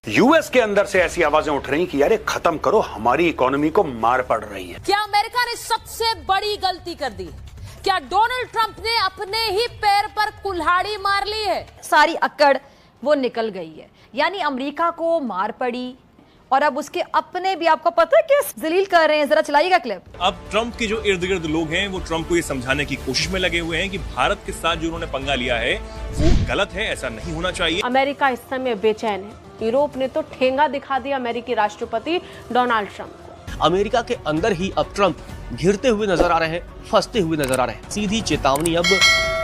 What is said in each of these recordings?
US के अंदर से ऐसी आवाजें उठ रही कि यार ये खत्म करो, हमारी इकोनॉमी को मार पड़ रही है। क्या अमेरिका ने सबसे बड़ी गलती कर दी? क्या डोनाल्ड ट्रंप ने अपने ही पैर पर कुल्हाड़ी मार ली है? सारी अकड़ वो निकल गई है, यानी अमेरिका को मार पड़ी और अब उसके अपने भी, आपको पता है किस जलील कर रहे हैं। जरा चलाइएगा क्लिप। अब ट्रंप के जो इर्द गिर्द लोग हैं वो ट्रंप को ये समझाने की कोशिश में लगे हुए हैं कि भारत के साथ जो उन्होंने पंगा लिया है वो गलत है, ऐसा नहीं होना चाहिए। अमेरिका इस समय बेचैन है। यूरोप ने तो ठेंगा दिखा दिया अमेरिकी राष्ट्रपति डोनाल्ड ट्रंप को। अमेरिका के अंदर ही अब ट्रंप घिरते हुए नजर आ रहे हैं, फंसते हुए नजर आ रहे हैं। सीधी चेतावनी अब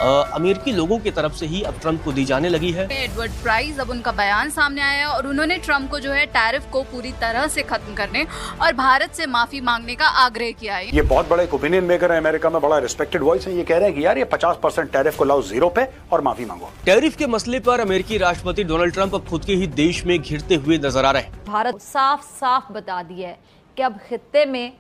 अमेरिकी लोगों की तरफ से ही अब ट्रंप को दी जाने लगी है। एडवर्ड प्राइस, अब उनका बयान सामने आया और उन्होंने ट्रंप को जो है टैरिफ को पूरी तरह से खत्म करने और भारत से माफी मांगने का आग्रह किया है। ये बहुत बड़े ओपिनियन मेकर है अमेरिका में, बड़ा रिस्पेक्टेड वॉइस है। ये कह रहे हैं कि यार ये 50% टैरिफ को लाओ 0 पे और माफी मांगो। टैरिफ के मसले पर अमेरिकी राष्ट्रपति डोनाल्ड ट्रंप अब खुद के ही देश में घिरते हुए नजर आ रहे हैं। भारत साफ साफ बता दिया है कि अब खित्ते में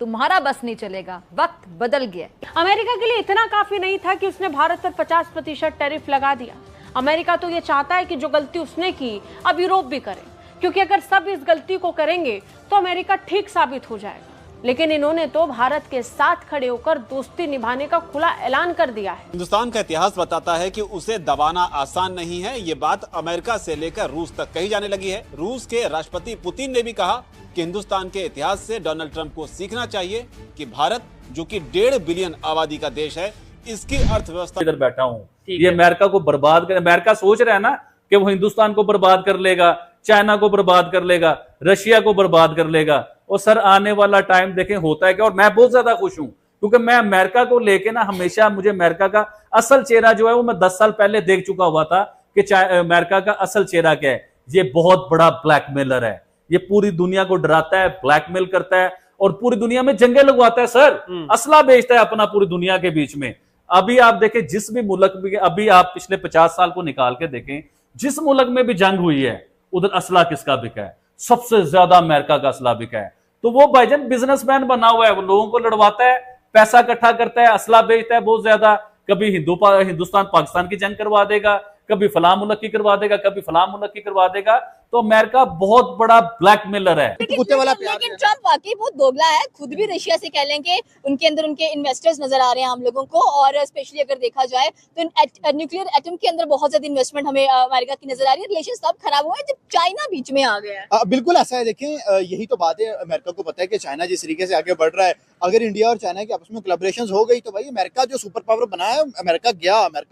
तुम्हारा बस नहीं चलेगा, वक्त बदल गया। अमेरिका के लिए इतना काफी नहीं था कि उसने भारत पर 50% टैरिफ लगा दिया। अमेरिका तो ये चाहता है कि जो गलती उसने की अब यूरोप भी करे, क्योंकि अगर सब इस गलती को करेंगे तो अमेरिका ठीक साबित हो जाएगा। लेकिन इन्होंने तो भारत के साथ खड़े होकर दोस्ती निभाने का खुला ऐलान कर दिया है। हिंदुस्तान का इतिहास बताता है कि उसे दबाना आसान नहीं है। ये बात अमेरिका से लेकर रूस तक कही जाने लगी है। रूस के राष्ट्रपति पुतिन ने भी कहा कि हिंदुस्तान के इतिहास से डोनाल्ड ट्रंप को सीखना चाहिए कि भारत, जो कि 1.5 बिलियन आबादी का देश है, इसकी अर्थव्यवस्था। इधर बैठा हूँ, ये अमेरिका को बर्बाद कर, अमेरिका सोच रहा है ना कि वो हिंदुस्तान को बर्बाद कर लेगा, चाइना को बर्बाद कर लेगा, रशिया को बर्बाद कर लेगा। और सर आने वाला टाइम देखें होता है क्या। और मैं बहुत ज्यादा खुश हूं क्योंकि मैं अमेरिका को लेके ना हमेशा, मुझे अमेरिका का असल चेहरा जो है वो मैं 10 साल पहले देख चुका हुआ था कि अमेरिका का असल चेहरा क्या है। ये बहुत बड़ा ब्लैकमेलर है, ये पूरी दुनिया को डराता है, ब्लैकमेल करता है और पूरी दुनिया में जंगे लगवाता है। सर असला बेचता है अपना पूरी दुनिया के बीच में। अभी आप देखें जिस भी मुल्क में, अभी आप पिछले 50 साल को निकाल के देखें, जिस मुल्क में भी जंग हुई है उधर असला किसका बिका है? सबसे ज्यादा अमेरिका का असला बिका है। तो वो भाईजान बिजनेसमैन बना हुआ है, वो लोगों को लड़वाता है, पैसा इकट्ठा करता है, असला बेचता है बहुत ज्यादा। कभी हिंदुस्तान पाकिस्तान की जंग करवा देगा, कभी फलां मुल्क की करवा देगा, कभी फलां मुल्क की करवा देगा। तो अमेरिका बहुत बड़ा ब्लैकमेलर है। लेकिन ट्रंप वाकई बहुत दोगला है। खुद भी रशिया से कह लें कि उनके अंदर उनके इन्वेस्टर्स नजर आ रहे हैं हम लोगों को। और स्पेशली अगर देखा जाए तो न्यूक्लियर एटम के अंदर बहुत ज्यादा इन्वेस्टमेंट हमें अमेरिका की नजर आ रही है। रिलेशन सब खराब हुए जब चाइना बीच में आ गया है। बिल्कुल ऐसा है। देखें, यही तो बात है। अमेरिका को पता है कि चाइना जिस तरीके से आगे बढ़ रहा है, अगर इंडिया और चाइना की आपस में कोलैबोरेशन हो गई तो भाई अमेरिका जो सुपर पावर बनाया है, अमेरिका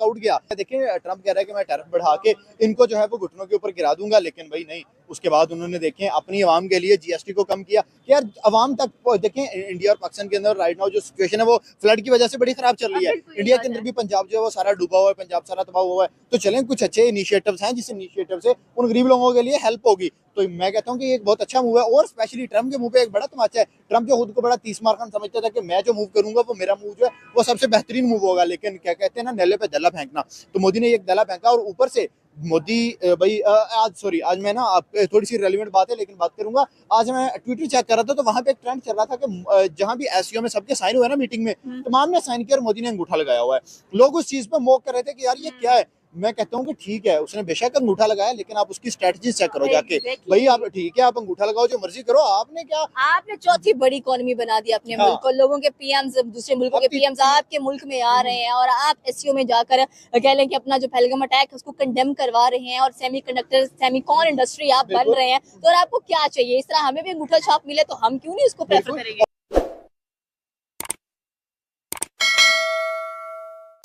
उठ गया। देखिए ट्रंप कह रहा है कि मैं टैरिफ बढ़ा के इनको जो है वो घुटनों के ऊपर गिरा दूंगा, लेकिन भाई नहीं। उसके बाद उन्होंने देखें अपनी आवाम के लिए जीएसटी को कम किया कि यार आवाम तक देखें। इंडिया और पाकिस्तान के अंदर राइट नाउ जो सिचुएशन है वो फ्लड की वजह से बड़ी खराब चल रही है। इंडिया के अंदर भी पंजाब जो है वो सारा डूबा हुआ है, पंजाब सारा तबाह हुआ है। तो चलें कुछ अच्छे इनिशिएटिव्स हैं जिस इनिशिएटिव से उन गरीब लोगों के लिए हेल्प होगी। तो मैं कहता हूँ कि एक बहुत अच्छा मूव है। और स्पेशली ट्रंप के मुंह पे एक बड़ा तमाचा है। ट्रंप जो खुद को बड़ा 30 मार खान समझता था कि मैं जो मूव करूंगा वो मेरा मूव जो है वो सबसे बेहतरीन मूव होगा, लेकिन क्या कहते हैं ना, नेले पे दला फेंकना। तो मोदी ने एक दला फेंका और ऊपर से मोदी भाई आज मैं ना थोड़ी सी रेलिवेंट बात है लेकिन बात करूंगा। आज मैं ट्विटर चेक कर रहा था तो वहां पे एक ट्रेंड चल रहा था कि जहां भी एससीओ में सबके साइन हुए ना मीटिंग में, तमाम ने साइन किया और मोदी ने अंगूठा लगाया हुआ है। लोग उस चीज पे मोक कर रहे थे कि यार ये क्या है। मैं कहता हूँ कि ठीक है, उसने बेशक अंगूठा लगाया, लेकिन आप उसकी स्ट्रेटजी चेक करो जाके। भाई आप ठीक है, आप अंगूठा लगाओ, जो मर्जी करो। आपने चौथी बड़ी इकोनॉमी बना दी अपने मुल्क को। लोगों के पीएम्स, दूसरे मुल्कों के पीएम्स आपके मुल्क में आ रहे हैं और आप एससीओ में जाकर कह लें कि अपना जो पहलगाम अटैक है उसको कंडेम करवा रहे हैं और सेमीकंडक्टर, सेमीकॉन इंडस्ट्री आप बन रहे हैं। तो आपको क्या चाहिए? इस तरह हमें भी अंगूठा छाप मिले तो हम क्यों नहीं उसको प्रेफर करेंगे?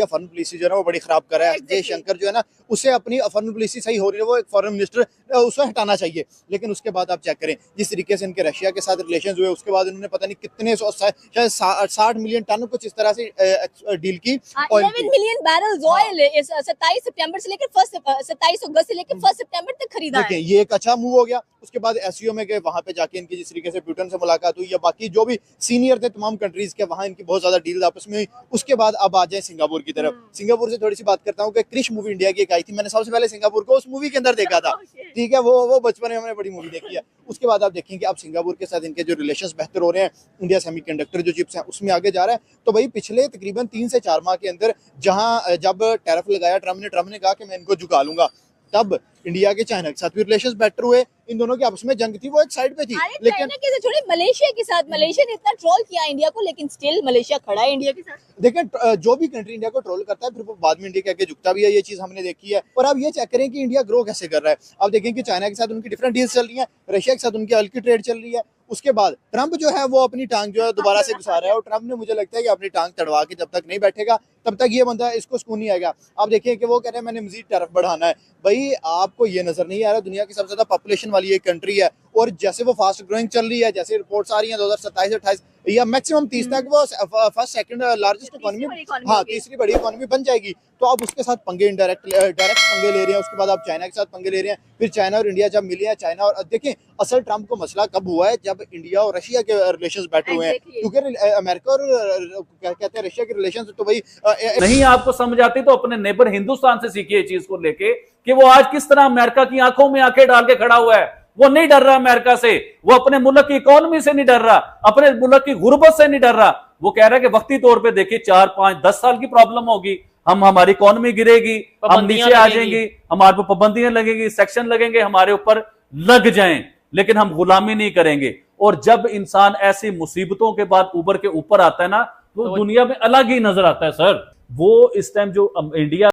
फॉरेन पॉलिसी जो है वो बड़ी खराब कर रहा है। जयशंकर जो है ना, उसे अपनी फॉरेन पॉलिसी सही हो रही है, वो एक फॉरेन मिनिस्टर उसे हटाना चाहिए। लेकिन उसके बाद आप चेक करें जिस तरीके से इनके रशिया के साथ रिलेशंस हुए, उसके बाद इन्होंने पता नहीं कितने शायद 60 मिलियन टन कुछ इस तरह से डील की। 11 मिलियन बैरल्स ऑयल 27 सितंबर से लेकर 27 अगस्त से लेकर 1 सितंबर तक खरीदा है। ये एक अच्छा मूव हो गया। उसके बाद एससीओ में गए, वहां पे जाके इनकी जिस तरीके से पुतिन से मुलाकात हुई या बाकी जो भी सीनियर थे तमाम कंट्रीज के, वहां इनकी बहुत ज्यादा डील आपस में हुई। उसके बाद अब आ जाए सिंगापुर की तरफ। सिंगापुर से थोड़ी सी बात करता हूँ कि क्रिश मूवी इंडिया की एक आई थी, मैंने सबसे पहले सिंगापुर को उस मूवी के अंदर देखा था। ठीक है, वो बचपन में हमने बड़ी मूवी देखी है। उसके बाद आप देखेंगे अब सिंगापुर के साथ इनके जो रिलेशंस बेहतर हो रहे हैं। इंडिया सेमीकंडक्टर जो चिप्स हैं उसमें आगे जा रहा है। तो भाई पिछले तकरीबन 3 से 4 माह के अंदर जब टैरिफ लगाया ट्रंप ने कहा कि मैं इनको झुका लूंगा। तब इंडिया के चाइना के साथ भी रिलेशंस बेटर हुए, इन दोनों की आपस में जंग थी, वो एक साइड पे थी। लेकिन चाइना के छोड़े मलेशिया के साथ, मलेशिया ने इतना ट्रोल किया इंडिया को, लेकिन स्टिल मलेशिया खड़ा है इंडिया के साथ। देखें, जो भी कंट्री इंडिया को ट्रोल करता है फिर वो बाद में इंडिया के आगे झुकता भी है, ये चीज हमने देखी है। और आप ये चेक करें कि इंडिया ग्रो कैसे कर रहा है। अब देखें कि चाइना के साथ उनकी डिफरेंट डील्स चल रही है, रशिया के साथ उनकी हल्की ट्रेड चल रही है। उसके बाद ट्रंप जो है वो अपनी टांग जो है दोबारा से घुसा रहा है, और ट्रंप ने मुझे लगता है कि अपनी टांग तड़वा के जब तक नहीं बैठेगा तब तक ये बंदा इसको सुकून नहीं आएगा। आप देखिए कि वो कह रहे हैं मैंने मजीद टैरिफ बढ़ाना है। भाई आपको ये नजर नहीं आ रहा दुनिया की सबसे ज्यादा पॉपुलेशन वाली एक कंट्री है, और जैसे वो फास्ट ग्रोइंग चल रही है, जैसे रिपोर्ट्स आ रही हैं 2027-28 या मैक्सिमम 30 तक वो फर्स्ट सेकंड लार्जेस्ट इकोनॉमी, हाँ तीसरी बड़ी इकोनॉमी बन जाएगी। तो आप उसके साथ पंगे डायरेक्ट पंगे ले रहे हैं। उसके बाद आप चाइना के साथ पंगे ले रहे हैं। फिर चाइना और इंडिया जब मिले हैं, चाइना और देखें असल ट्रंप को मसला कब हुआ है, जब इंडिया और रशिया के रिलेशंस बेटर हुए हैं, क्योंकि अमेरिका और कहते हैं रशिया के रिलेशंस तो भाई नहीं आपको समझ आती तो अपने नेबर हिंदुस्तान से सीखिए चीज को लेके कि वो आज किस तरह अमेरिका की आंखों में आंखें डाल के खड़ा हुआ है। वो नहीं डर रहा अमेरिका से, वो अपने मुल्क की इकोनॉमी से नहीं डर रहा, अपने मुल्क की गुर्बत से नहीं डर रहा। वो कह रहा है कि वक्ती तौर पे देखिए 4, 5, 10 साल की प्रॉब्लम होगी, हमारी इकोनॉमी गिरेगी, हम नीचे आ जाएंगे, हमारे पर पाबंदियां लगेंगी, सेक्शन लगेंगे, हमारे ऊपर लग जाएं, लेकिन हम गुलामी नहीं करेंगे। और जब इंसान ऐसी मुसीबतों के बाद उबर के ऊपर आता है ना, वो दुनिया में अलग ही नजर आता है सर। वो इस टाइम जो इंडिया